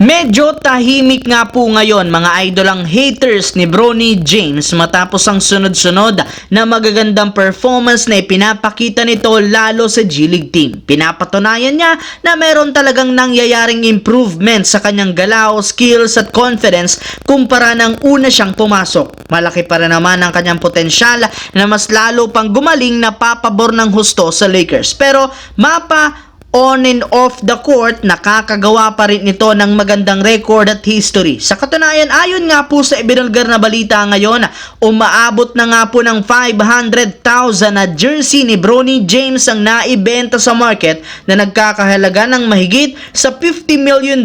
Medyo tahimik nga po ngayon mga idol ang haters ni Bronny James matapos ang sunod-sunod na magagandang performance na ipinapakita nito lalo sa G-League team. Pinapatunayan niya na meron talagang nangyayaring improvement sa kanyang galaw, skills at confidence kumpara ng una siyang pumasok. Malaki pa rin naman ang kanyang potensyal na mas lalo pang gumaling na papabor ng husto sa Lakers. Pero on and off the court, nakakagawa pa rin ito ng magandang record at history. Sa katunayan, ayon nga po sa ibinulgar na balita ngayon, umaabot na nga po ng 500,000 na jersey ni Bronny James ang naibenta sa market na nagkakahalaga ng mahigit sa $50 million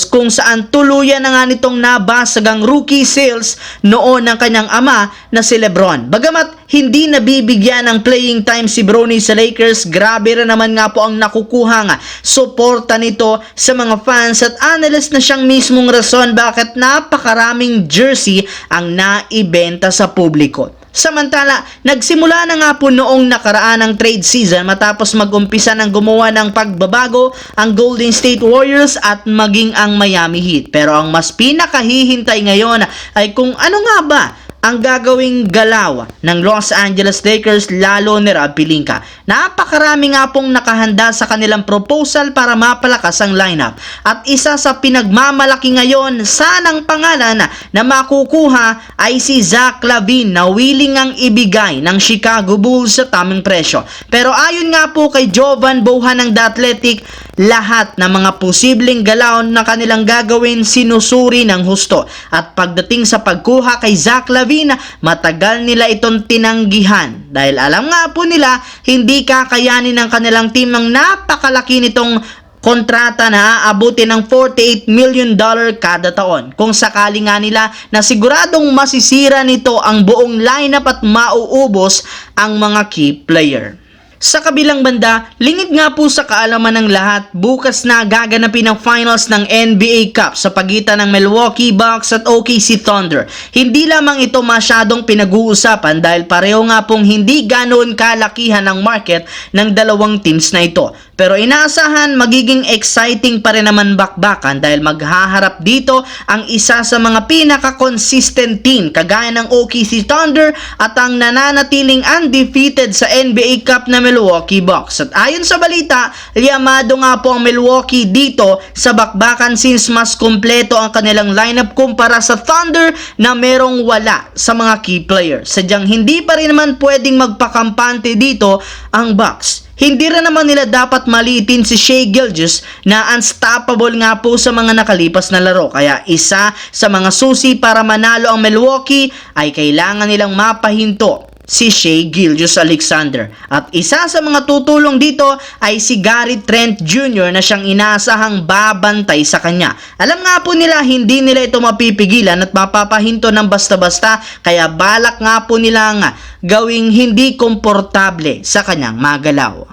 kung saan tuluyan na nga nitong nabasag ang rookie sales noon ng kanyang ama na si Lebron. Bagamat hindi nabibigyan ng playing time si Bronny sa Lakers, grabe rin naman nga po ang nakukuha nga suporta nito sa mga fans at analyst na siyang mismong rason bakit napakaraming jersey ang naibenta sa publiko. Samantala, nagsimula na nga po noong nakaraan ng trade season matapos mag-umpisa ng gumawa ng pagbabago ang Golden State Warriors at maging ang Miami Heat. Pero ang mas pinakahihintay ngayon ay kung ano nga ba ang gagawing galaw ng Los Angeles Lakers lalo ni Rob Pelinka. Napakarami nga pong nakahanda sa kanilang proposal para mapalakas ang lineup. At isa sa pinagmamalaki ngayon sanang pangalan na makukuha ay si Zach LaVine na willing ang ibigay ng Chicago Bulls sa tamang presyo. Pero ayon nga po kay Jovan Bohan ng The Athletic, lahat ng mga posibleng galaw na kanilang gagawin sinusuri ng husto. At pagdating sa pagkuha kay Zach LaVine, matagal nila itong tinanggihan dahil alam nga po nila hindi kakayanin ng kanilang team ng napakalaki nitong kontrata na aabutin ng $48 million kada taon. Kung sakali nga nila na siguradong masisira nito ang buong lineup at mauubos ang mga key player. Sa kabilang banda, lingid nga po sa kaalaman ng lahat, bukas na gaganapin ang finals ng NBA Cup sa pagitan ng Milwaukee Bucks at OKC Thunder. Hindi lamang ito masyadong pinag-uusapan dahil pareho nga pong hindi ganoon kalakihan ang market ng dalawang teams na ito. Pero inaasahan magiging exciting pa rin naman bakbakan dahil maghaharap dito ang isa sa mga pinaka-consistent team kagaya ng OKC Thunder at ang nananatiling undefeated sa NBA Cup na Milwaukee Bucks. At ayon sa balita, liyamado nga po ang Milwaukee dito sa bakbakan since mas kompleto ang kanilang lineup kumpara sa Thunder na merong wala sa mga key players. Sadyang hindi pa rin naman pwedeng magpakampante dito ang Bucks. Hindi rin naman nila dapat maliitin si Shai Gilgeous na unstoppable nga po sa mga nakalipas na laro. Kaya isa sa mga susi para manalo ang Milwaukee ay kailangan nilang mapahinto si Shai Gilgeous-Alexander. At isa sa mga tutulong dito ay si Gary Trent Jr. na siyang inaasahang babantay sa kanya. Alam nga po nila hindi nila ito mapipigilan at mapapahinto ng basta-basta kaya balak nga po nila nga gawing hindi komportable sa kanyang magalaw.